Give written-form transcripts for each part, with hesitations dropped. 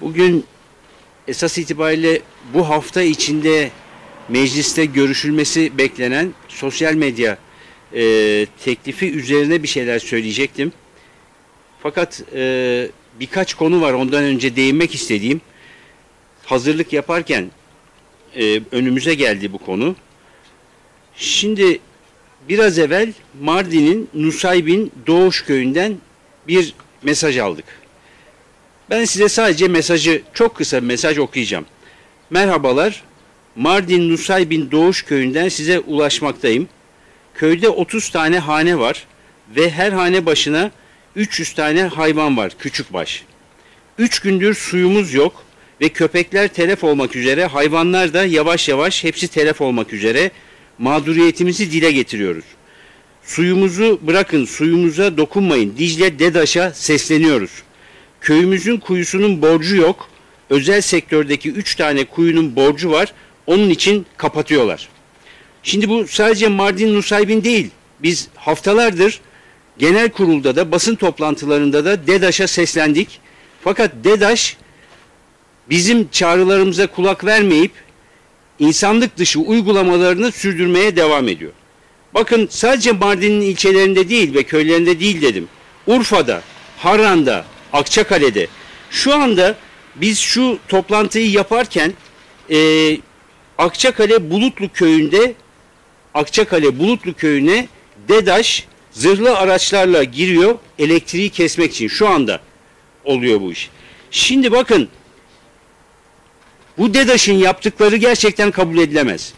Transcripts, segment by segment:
Bugün esas itibariyle bu hafta içinde mecliste görüşülmesi beklenen sosyal medya teklifi üzerine bir şeyler söyleyecektim. Fakat birkaç konu var ondan önce değinmek istediğim. Hazırlık yaparken önümüze geldi bu konu. Şimdi biraz evvel Mardin'in Nusaybin Doğuş Köyü'nden bir mesaj aldık. Ben size sadece mesajı, çok kısa bir mesaj okuyacağım. Merhabalar, Mardin Nusaybin Doğuş Köyü'nden size ulaşmaktayım. Köyde 30 tane hane var ve her hane başına 300 tane hayvan var, küçükbaş. 3 gündür suyumuz yok ve köpekler telef olmak üzere, hayvanlar da yavaş yavaş hepsi telef olmak üzere. Mağduriyetimizi dile getiriyoruz. Suyumuzu bırakın, suyumuza dokunmayın. Dicle DEDAŞ'a sesleniyoruz. Köyümüzün kuyusunun borcu yok. Özel sektördeki 3 tane kuyunun borcu var. Onun için kapatıyorlar. Şimdi bu sadece Mardin Nusaybin değil. Biz haftalardır genel kurulda da basın toplantılarında da DEDAŞ'a seslendik. Fakat DEDAŞ bizim çağrılarımıza kulak vermeyip insanlık dışı uygulamalarını sürdürmeye devam ediyor. Bakın sadece Mardin'in ilçelerinde değil ve köylerinde değil dedim. Urfa'da, Harran'da, Akçakale'de. Şu anda biz şu toplantıyı yaparken Akçakale Bulutlu Köyü'ne DEDAŞ zırhlı araçlarla giriyor elektriği kesmek için. Şu anda oluyor bu iş. Şimdi bakın, bu DEDAŞ'ın yaptıkları gerçekten kabul edilemez.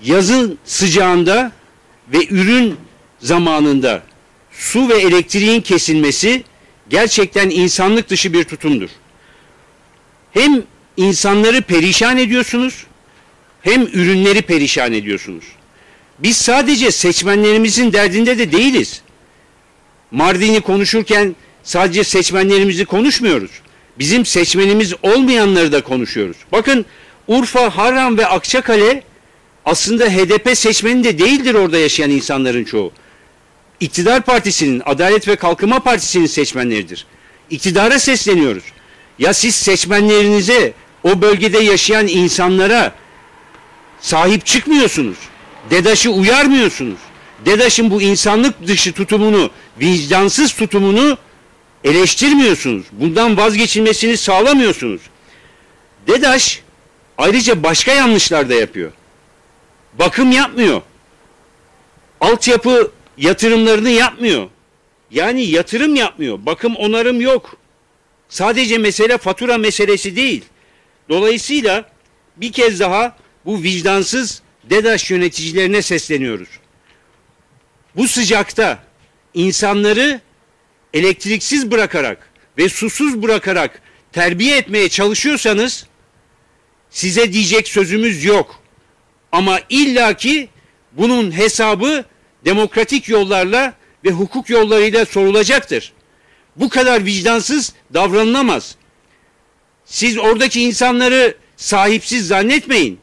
Yazın sıcağında ve ürün zamanında su ve elektriğin kesilmesi gerçekten insanlık dışı bir tutumdur. Hem insanları perişan ediyorsunuz, hem ürünleri perişan ediyorsunuz. Biz sadece seçmenlerimizin derdinde de değiliz. Mardin'i konuşurken sadece seçmenlerimizi konuşmuyoruz. Bizim seçmenimiz olmayanları da konuşuyoruz. Bakın, Urfa, Harran ve Akçakale aslında HDP seçmeni de değildir orada yaşayan insanların çoğu. İktidar Partisi'nin, Adalet ve Kalkınma Partisi'nin seçmenleridir. İktidara sesleniyoruz. Ya siz seçmenlerinize, o bölgede yaşayan insanlara sahip çıkmıyorsunuz. DEDAŞ'ı uyarmıyorsunuz. DEDAŞ'ın bu insanlık dışı tutumunu, vicdansız tutumunu eleştirmiyorsunuz. Bundan vazgeçilmesini sağlamıyorsunuz. DEDAŞ ayrıca başka yanlışlar da yapıyor. Bakım yapmıyor. Altyapı yatırımlarını yapmıyor. Yani yatırım yapmıyor. Bakım onarım yok. Sadece mesele fatura meselesi değil. Dolayısıyla bir kez daha bu vicdansız DEDAŞ yöneticilerine sesleniyoruz. Bu sıcakta insanları elektriksiz bırakarak ve susuz bırakarak terbiye etmeye çalışıyorsanız size diyecek sözümüz yok. Ama illaki bunun hesabı demokratik yollarla ve hukuk yollarıyla sorulacaktır. Bu kadar vicdansız davranılamaz. Siz oradaki insanları sahipsiz zannetmeyin.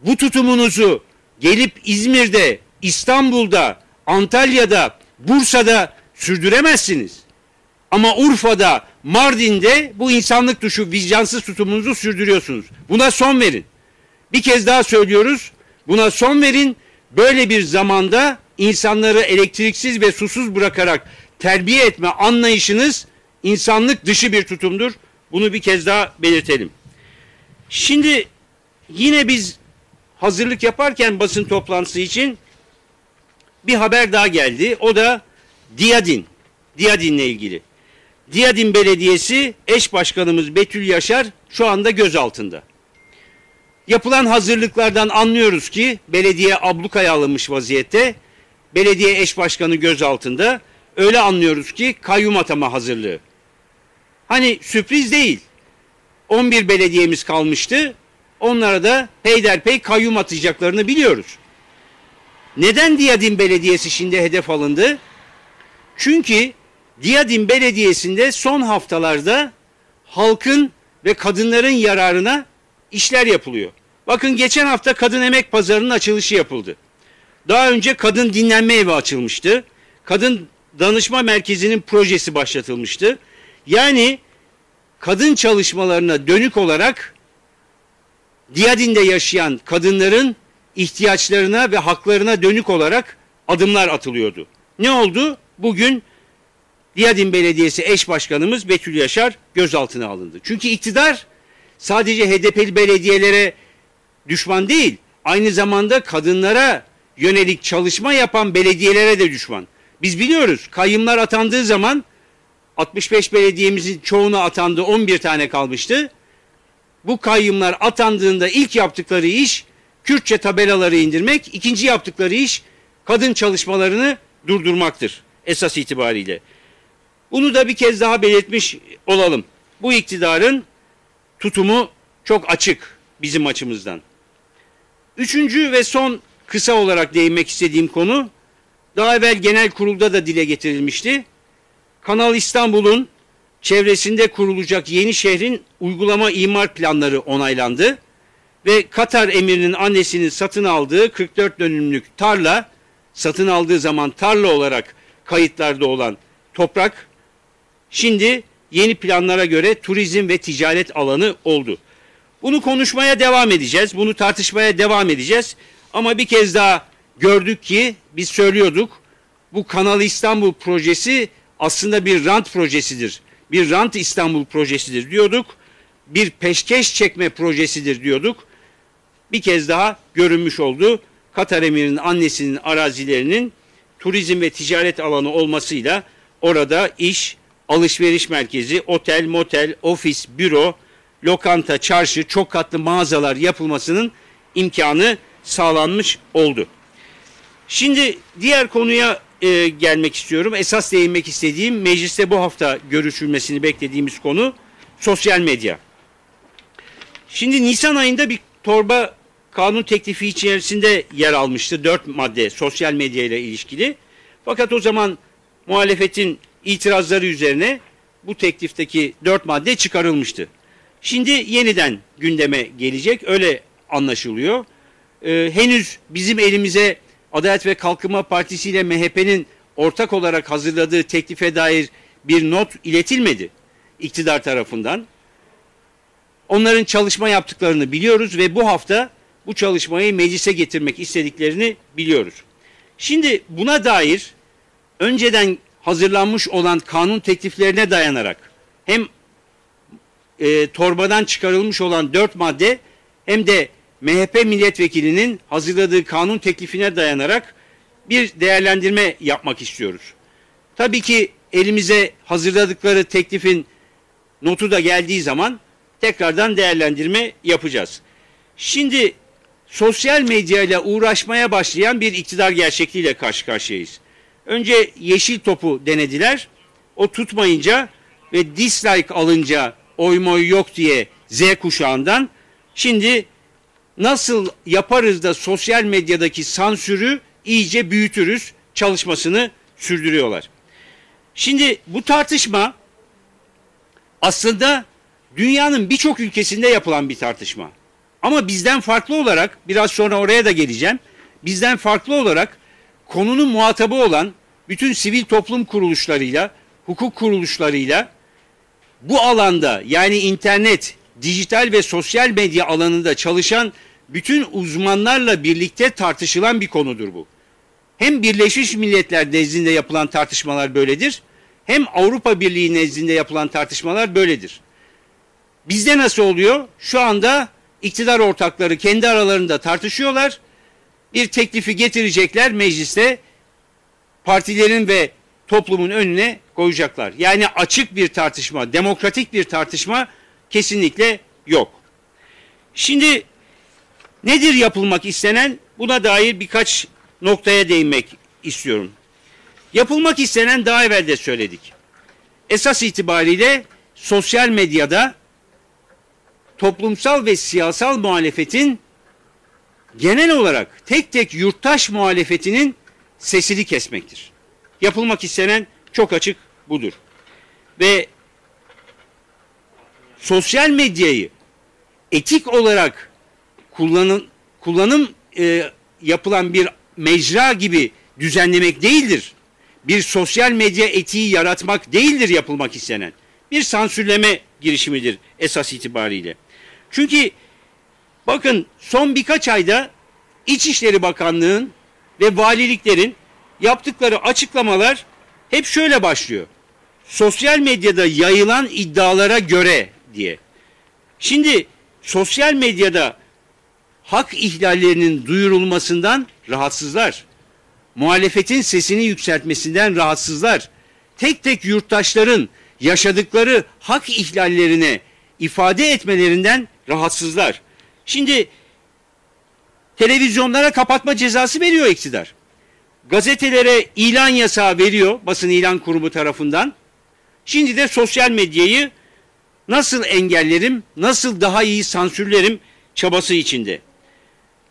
Bu tutumunuzu gelip İzmir'de, İstanbul'da, Antalya'da, Bursa'da sürdüremezsiniz. Ama Urfa'da, Mardin'de bu insanlık dışı vicdansız tutumunuzu sürdürüyorsunuz. Buna son verin. Bir kez daha söylüyoruz. Buna son verin. Böyle bir zamanda insanları elektriksiz ve susuz bırakarak terbiye etme anlayışınız insanlık dışı bir tutumdur. Bunu bir kez daha belirtelim. Şimdi yine biz hazırlık yaparken basın toplantısı için bir haber daha geldi. O da Diyadin'le ilgili. Diyadin Belediyesi eş başkanımız Betül Yaşar şu anda gözaltında. Yapılan hazırlıklardan anlıyoruz ki belediye ablukaya alınmış vaziyette. Belediye eş başkanı gözaltında. Öyle anlıyoruz ki kayyum atama hazırlığı. Hani sürpriz değil. 11 belediyemiz kalmıştı. Onlara da peyderpey kayyum atacaklarını biliyoruz. Neden Diyadin Belediyesi şimdi hedef alındı? Çünkü Diyadin Belediyesi'nde son haftalarda halkın ve kadınların yararına işler yapılıyor. Bakın, geçen hafta Kadın Emek Pazarı'nın açılışı yapıldı. Daha önce Kadın Dinlenme Evi açılmıştı. Kadın Danışma Merkezi'nin projesi başlatılmıştı. Yani kadın çalışmalarına dönük olarak Diyadin'de yaşayan kadınların ihtiyaçlarına ve haklarına dönük olarak adımlar atılıyordu. Ne oldu? Bugün Diyadin Belediyesi eş başkanımız Betül Yaşar gözaltına alındı. Çünkü iktidar sadece HDP'li belediyelere düşman değil, aynı zamanda kadınlara yönelik çalışma yapan belediyelere de düşman. Biz biliyoruz, kayyımlar atandığı zaman 65 belediyemizin çoğuna atandı, 11 tane kalmıştı. Bu kayyımlar atandığında ilk yaptıkları iş Kürtçe tabelaları indirmek, ikinci yaptıkları iş kadın çalışmalarını durdurmaktır esas itibariyle. Bunu da bir kez daha belirtmiş olalım. Bu iktidarın tutumu çok açık bizim açımızdan. Üçüncü ve son kısa olarak değinmek istediğim konu, daha evvel genel kurulda da dile getirilmişti. Kanal İstanbul'un çevresinde kurulacak yeni şehrin uygulama imar planları onaylandı ve Katar emirinin annesinin satın aldığı 44 dönümlük tarla, satın aldığı zaman tarla olarak kayıtlarda olan toprak, şimdi yeni planlara göre turizm ve ticaret alanı oldu. Bunu konuşmaya devam edeceğiz, bunu tartışmaya devam edeceğiz. Ama bir kez daha gördük ki, biz söylüyorduk, bu Kanal İstanbul projesi aslında bir rant projesidir. Bir rant İstanbul projesidir diyorduk. Bir peşkeş çekme projesidir diyorduk. Bir kez daha görünmüş oldu. Katar emirinin annesinin arazilerinin turizm ve ticaret alanı olmasıyla orada iş, alışveriş merkezi, otel, motel, ofis, büro, lokanta, çarşı, çok katlı mağazalar yapılmasının imkanı sağlanmış oldu. Şimdi diğer konuya gelmek istiyorum. Esas değinmek istediğim, mecliste bu hafta görüşülmesini beklediğimiz konu sosyal medya. Şimdi Nisan ayında bir torba kanun teklifi içerisinde yer almıştı. 4 madde sosyal medya ile ilişkili. Fakat o zaman muhalefetin itirazları üzerine bu teklifteki 4 madde çıkarılmıştı. Şimdi yeniden gündeme gelecek, öyle anlaşılıyor. Henüz bizim elimize Adalet ve Kalkınma Partisi ile MHP'nin ortak olarak hazırladığı teklife dair bir not iletilmedi iktidar tarafından. Onların çalışma yaptıklarını biliyoruz ve bu hafta bu çalışmayı meclise getirmek istediklerini biliyoruz. Şimdi buna dair önceden hazırlanmış olan kanun tekliflerine dayanarak hem torbadan çıkarılmış olan 4 madde hem de MHP milletvekilinin hazırladığı kanun teklifine dayanarak bir değerlendirme yapmak istiyoruz. Tabii ki elimize hazırladıkları teklifin notu da geldiği zaman tekrardan değerlendirme yapacağız. Şimdi sosyal medya ile uğraşmaya başlayan bir iktidar gerçekliğiyle karşı karşıyayız. Önce yeşil topu denediler. O tutmayınca ve dislike alınca oy moy yok diye Z kuşağından şimdi nasıl yaparız da sosyal medyadaki sansürü iyice büyütürüz çalışmasını sürdürüyorlar. Şimdi bu tartışma aslında dünyanın birçok ülkesinde yapılan bir tartışma. Ama bizden farklı olarak, biraz sonra oraya da geleceğim, bizden farklı olarak konunun muhatabı olan bütün sivil toplum kuruluşlarıyla, hukuk kuruluşlarıyla bu alanda, yani internet, dijital ve sosyal medya alanında çalışan bütün uzmanlarla birlikte tartışılan bir konudur bu. Hem Birleşmiş Milletler nezdinde yapılan tartışmalar böyledir, hem Avrupa Birliği nezdinde yapılan tartışmalar böyledir. Bizde nasıl oluyor? Şu anda iktidar ortakları kendi aralarında tartışıyorlar. Bir teklifi getirecekler mecliste, partilerin ve toplumun önüne koyacaklar. Yani açık bir tartışma, demokratik bir tartışma kesinlikle yok. Şimdi nedir yapılmak istenen? Buna dair birkaç noktaya değinmek istiyorum. Yapılmak istenen, daha evvel de söyledik. Esas itibariyle sosyal medyada toplumsal ve siyasal muhalefetin, genel olarak tek tek yurttaş muhalefetinin sesini kesmektir. Yapılmak istenen çok açık budur. Ve sosyal medyayı etik olarak kullanım yapılan bir mecra gibi düzenlemek değildir. Bir sosyal medya etiği yaratmak değildir yapılmak istenen. Bir sansürleme girişimidir esas itibariyle. Çünkü bakın son birkaç ayda İçişleri Bakanlığı'nın ve valiliklerin yaptıkları açıklamalar hep şöyle başlıyor. Sosyal medyada yayılan iddialara göre diye. Şimdi sosyal medyada hak ihlallerinin duyurulmasından rahatsızlar. Muhalefetin sesini yükseltmesinden rahatsızlar. Tek tek yurttaşların yaşadıkları hak ihlallerine ifade etmelerinden rahatsızlar. Şimdi televizyonlara kapatma cezası veriyor iktidar. Gazetelere ilan yasağı veriyor basın ilan kurumu tarafından. Şimdi de sosyal medyayı nasıl engellerim, nasıl daha iyi sansürlerim çabası içinde.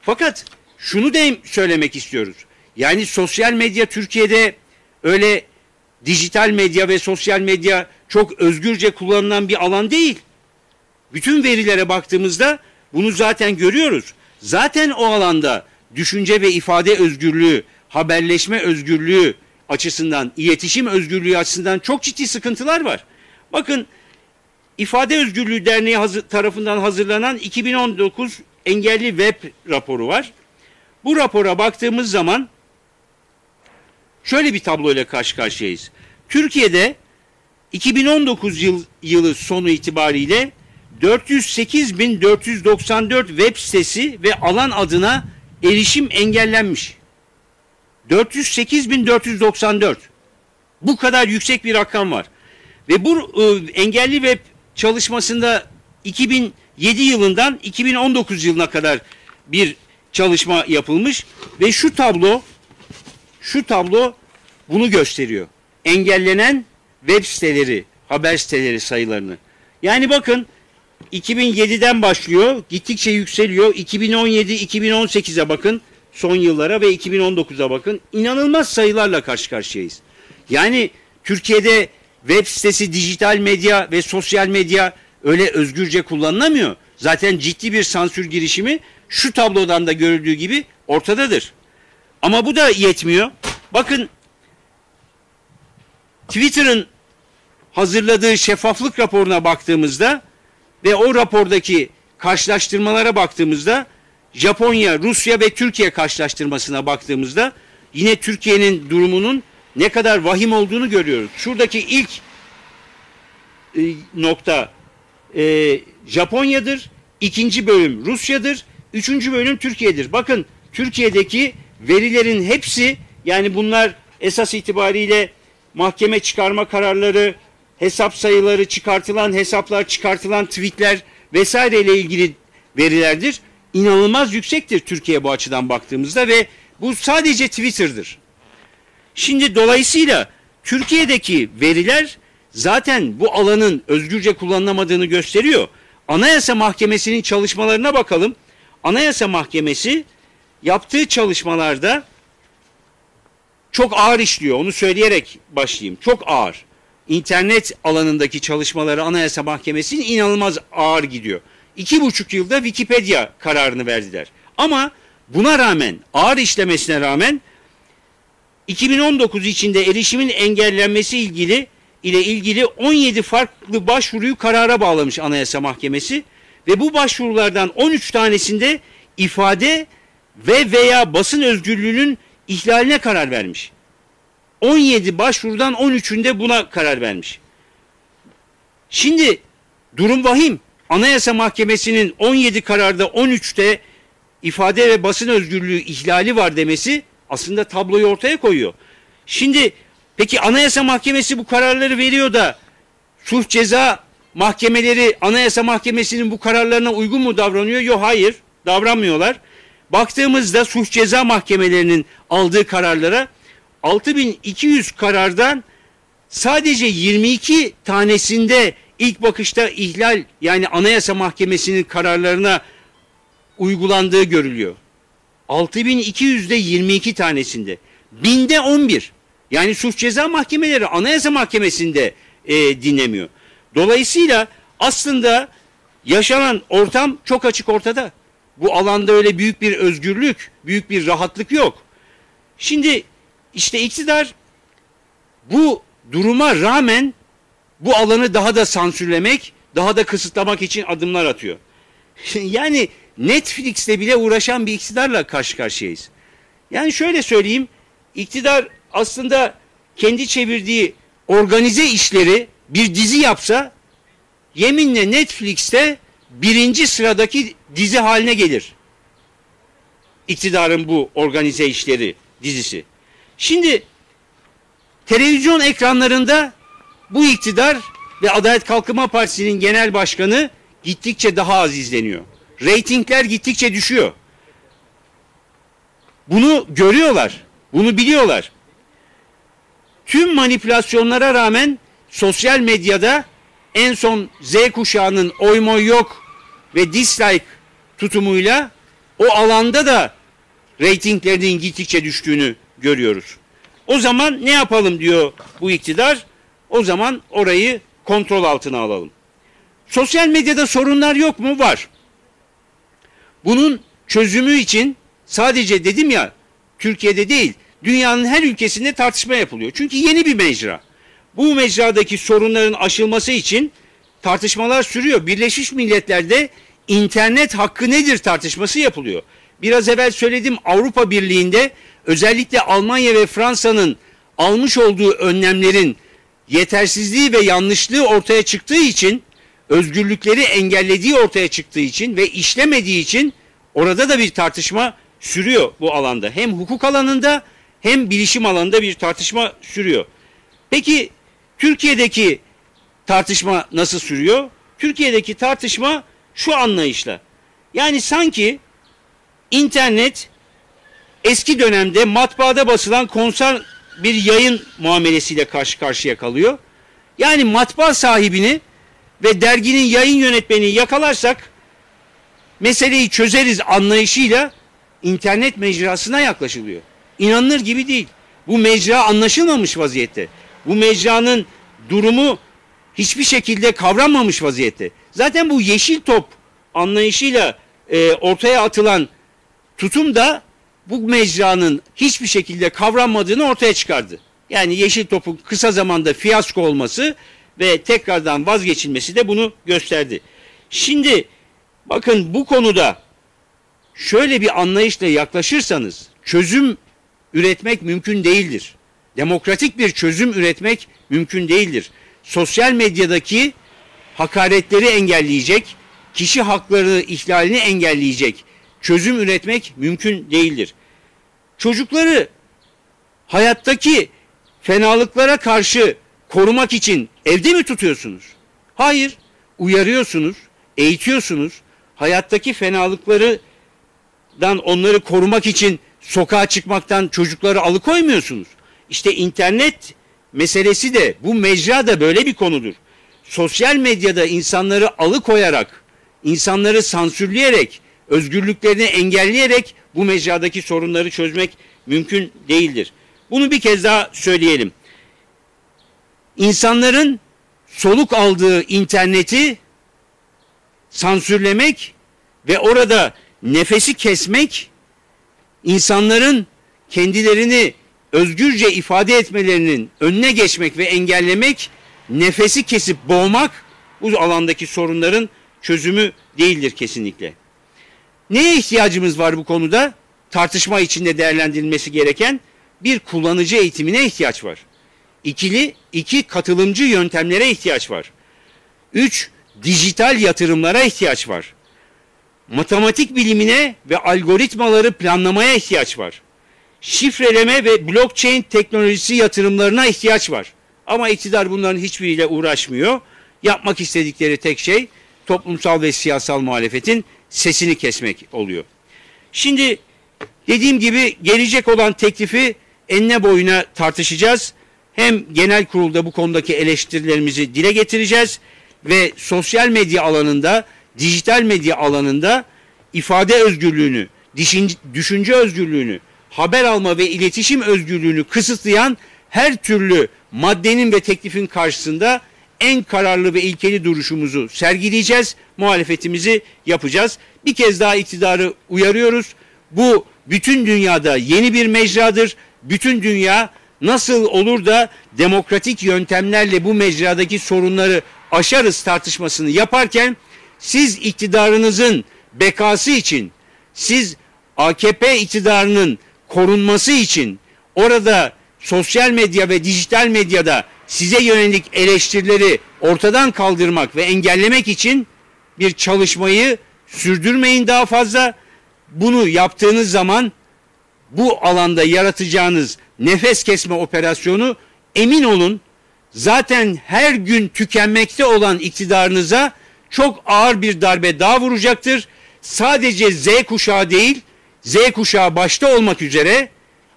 Fakat şunu da söylemek istiyoruz. Yani sosyal medya Türkiye'de öyle dijital medya ve sosyal medya çok özgürce kullanılan bir alan değil. Bütün verilere baktığımızda bunu zaten görüyoruz. Zaten o alanda düşünce ve ifade özgürlüğü, haberleşme özgürlüğü açısından, iletişim özgürlüğü açısından çok ciddi sıkıntılar var. Bakın İfade Özgürlüğü Derneği tarafından hazırlanan 2019 engelli web raporu var. Bu rapora baktığımız zaman şöyle bir tabloyla karşı karşıyayız. Türkiye'de 2019 yılı sonu itibariyle 408.494 web sitesi ve alan adına erişim engellenmiş. 408.494. Bu kadar yüksek bir rakam var. Ve bu engelli web çalışmasında 2007 yılından 2019 yılına kadar bir çalışma yapılmış ve şu tablo bunu gösteriyor. Engellenen web siteleri, haber siteleri sayılarını. Yani bakın 2007'den başlıyor, gittikçe yükseliyor. 2017, 2018'e bakın, son yıllara ve 2019'a bakın. İnanılmaz sayılarla karşı karşıyayız. Yani Türkiye'de web sitesi, dijital medya ve sosyal medya öyle özgürce kullanılamıyor. Zaten ciddi bir sansür girişimi şu tablodan da görüldüğü gibi ortadadır. Ama bu da yetmiyor. Bakın Twitter'ın hazırladığı şeffaflık raporuna baktığımızda ve o rapordaki karşılaştırmalara baktığımızda Japonya, Rusya ve Türkiye karşılaştırmasına baktığımızda yine Türkiye'nin durumunun ne kadar vahim olduğunu görüyoruz. Şuradaki ilk nokta Japonya'dır, ikinci bölüm Rusya'dır, üçüncü bölüm Türkiye'dir. Bakın Türkiye'deki verilerin hepsi, yani bunlar esas itibariyle mahkeme çıkarma kararları, hesap sayıları, çıkartılan hesaplar, çıkartılan tweetler vesaire ile ilgili verilerdir. İnanılmaz yüksektir Türkiye bu açıdan baktığımızda ve bu sadece Twitter'dır. Şimdi dolayısıyla Türkiye'deki veriler zaten bu alanın özgürce kullanılamadığını gösteriyor. Anayasa Mahkemesi'nin çalışmalarına bakalım. Anayasa Mahkemesi yaptığı çalışmalarda çok ağır işliyor. Onu söyleyerek başlayayım. Çok ağır. İnternet alanındaki çalışmaları Anayasa Mahkemesi'nin inanılmaz ağır gidiyor. 2,5 yılda Wikipedia kararını verdiler. Ama buna rağmen, ağır işlemesine rağmen 2019 içinde erişimin engellenmesi ile ilgili 17 farklı başvuruyu karara bağlamış Anayasa Mahkemesi ve bu başvurulardan 13 tanesinde ifade ve veya basın özgürlüğünün ihlaline karar vermiş. 17 başvurudan 13'ünde buna karar vermiş. Şimdi durum vahim. Anayasa Mahkemesi'nin 17 kararda 13'te ifade ve basın özgürlüğü ihlali var demesi aslında tabloyu ortaya koyuyor. Şimdi peki Anayasa Mahkemesi bu kararları veriyor da suç ceza mahkemeleri Anayasa Mahkemesi'nin bu kararlarına uygun mu davranıyor? Yok, hayır, davranmıyorlar. Baktığımızda suç ceza mahkemelerinin aldığı kararlara 6200 karardan sadece 22 tanesinde ilk bakışta ihlal, yani Anayasa Mahkemesi'nin kararlarına uygulandığı görülüyor. 6200'de 22 tanesinde. 1000'de 11. Yani suç ceza mahkemeleri Anayasa Mahkemesi'nde dinlemiyor. Dolayısıyla aslında yaşanan ortam çok açık ortada. Bu alanda öyle büyük bir özgürlük, büyük bir rahatlık yok. Şimdi işte iktidar bu duruma rağmen bu alanı daha da sansürlemek, daha da kısıtlamak için adımlar atıyor. Yani Netflix'le bile uğraşan bir iktidarla karşı karşıyayız. Yani şöyle söyleyeyim, iktidar aslında kendi çevirdiği organize işleri bir dizi yapsa, yeminle Netflix'te birinci sıradaki dizi haline gelir. İktidarın bu organize işleri dizisi. Şimdi televizyon ekranlarında bu iktidar ve Adalet Kalkınma Partisi'nin genel başkanı gittikçe daha az izleniyor. Reytingler gittikçe düşüyor. Bunu görüyorlar, bunu biliyorlar. Tüm manipülasyonlara rağmen sosyal medyada en son Z kuşağının oy moy yok ve dislike tutumuyla o alanda da reytinglerinin gittikçe düştüğünü görüyoruz. O zaman ne yapalım diyor bu iktidar? O zaman orayı kontrol altına alalım. Sosyal medyada sorunlar yok mu? Var. Bunun çözümü için sadece dedim ya, Türkiye'de değil, dünyanın her ülkesinde tartışma yapılıyor. Çünkü yeni bir mecra. Bu mecradaki sorunların aşılması için tartışmalar sürüyor. Birleşmiş Milletler'de internet hakkı nedir tartışması yapılıyor. Biraz evvel söyledim, Avrupa Birliği'nde özellikle Almanya ve Fransa'nın almış olduğu önlemlerin yetersizliği ve yanlışlığı ortaya çıktığı için, özgürlükleri engellediği ortaya çıktığı için ve işlemediği için orada da bir tartışma sürüyor bu alanda. Hem hukuk alanında hem bilişim alanında bir tartışma sürüyor. Peki Türkiye'deki tartışma nasıl sürüyor? Türkiye'deki tartışma şu anlayışla. Yani sanki internet eski dönemde matbaada basılan konser bir yayın muamelesiyle karşı karşıya kalıyor. Yani matbaa sahibini ve derginin yayın yönetmenini yakalarsak meseleyi çözeriz anlayışıyla internet mecrasına yaklaşılıyor. İnanılır gibi değil. Bu mecra anlaşılmamış vaziyette. Bu mecranın durumu hiçbir şekilde kavranmamış vaziyette. Zaten bu yeşil top anlayışıyla ortaya atılan tutum da bu mecranın hiçbir şekilde kavranmadığını ortaya çıkardı. Yani yeşil topun kısa zamanda fiyasko olması ve tekrardan vazgeçilmesi de bunu gösterdi. Şimdi bakın, bu konuda şöyle bir anlayışla yaklaşırsanız çözüm üretmek mümkün değildir. Demokratik bir çözüm üretmek mümkün değildir. Sosyal medyadaki hakaretleri engelleyecek, kişi hakları ihlalini engelleyecek çözüm üretmek mümkün değildir. Çocukları hayattaki fenalıklara karşı korumak için evde mi tutuyorsunuz? Hayır, uyarıyorsunuz, eğitiyorsunuz. Hayattaki fenalıklardan onları korumak için sokağa çıkmaktan çocukları alıkoymuyorsunuz. İşte internet meselesi de, bu mecra da böyle bir konudur. Sosyal medyada insanları alıkoyarak, insanları sansürleyerek, özgürlüklerini engelleyerek bu mecradaki sorunları çözmek mümkün değildir. Bunu bir kez daha söyleyelim. İnsanların soluk aldığı interneti sansürlemek ve orada nefesi kesmek, insanların kendilerini özgürce ifade etmelerinin önüne geçmek ve engellemek, nefesi kesip boğmak bu alandaki sorunların çözümü değildir kesinlikle. Neye ihtiyacımız var bu konuda? Tartışma içinde değerlendirilmesi gereken bir kullanıcı eğitimine ihtiyaç var. İki katılımcı yöntemlere ihtiyaç var. 3 dijital yatırımlara ihtiyaç var. Matematik bilimine ve algoritmaları planlamaya ihtiyaç var. Şifreleme ve blockchain teknolojisi yatırımlarına ihtiyaç var. Ama iktidar bunların hiçbiriyle uğraşmıyor. Yapmak istedikleri tek şey toplumsal ve siyasal muhalefetin sesini kesmek oluyor. Şimdi dediğim gibi gelecek olan teklifi enine boyuna tartışacağız. Hem genel kurulda bu konudaki eleştirilerimizi dile getireceğiz ve sosyal medya alanında, dijital medya alanında ifade özgürlüğünü, düşünce özgürlüğünü, haber alma ve iletişim özgürlüğünü kısıtlayan her türlü maddenin ve teklifin karşısında en kararlı ve ilkeli duruşumuzu sergileyeceğiz, muhalefetimizi yapacağız. Bir kez daha iktidarı uyarıyoruz. Bu bütün dünyada yeni bir mecradır. Bütün dünya nasıl olur da demokratik yöntemlerle bu mecradaki sorunları aşarız tartışmasını yaparken siz iktidarınızın bekası için, siz AKP iktidarının korunması için orada sosyal medya ve dijital medyada size yönelik eleştirileri ortadan kaldırmak ve engellemek için bir çalışmayı sürdürmeyin daha fazla. Bunu yaptığınız zaman bu alanda yaratacağınız nefes kesme operasyonu, emin olun, zaten her gün tükenmekte olan iktidarınıza çok ağır bir darbe daha vuracaktır. Sadece Z kuşağı değil, Z kuşağı başta olmak üzere,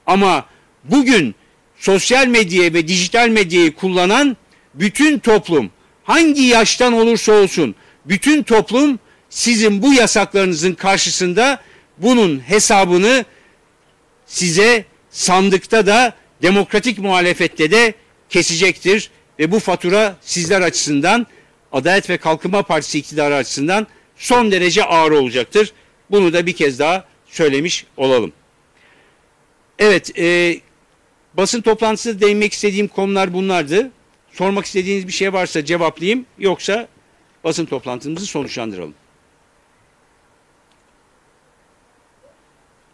ama bugün sosyal medyayı ve dijital medyayı kullanan bütün toplum, hangi yaştan olursa olsun, bütün toplum sizin bu yasaklarınızın karşısında bunun hesabını size sandıkta da demokratik muhalefette de kesecektir. Ve bu fatura sizler açısından, Adalet ve Kalkınma Partisi iktidarı açısından son derece ağır olacaktır. Bunu da bir kez daha söylemiş olalım. Evet, basın toplantısında değinmek istediğim konular bunlardı. Sormak istediğiniz bir şey varsa cevaplayayım, yoksa basın toplantımızı sonuçlandıralım.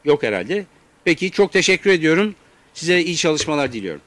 Yok herhalde. Peki, çok teşekkür ediyorum. Size iyi çalışmalar diliyorum.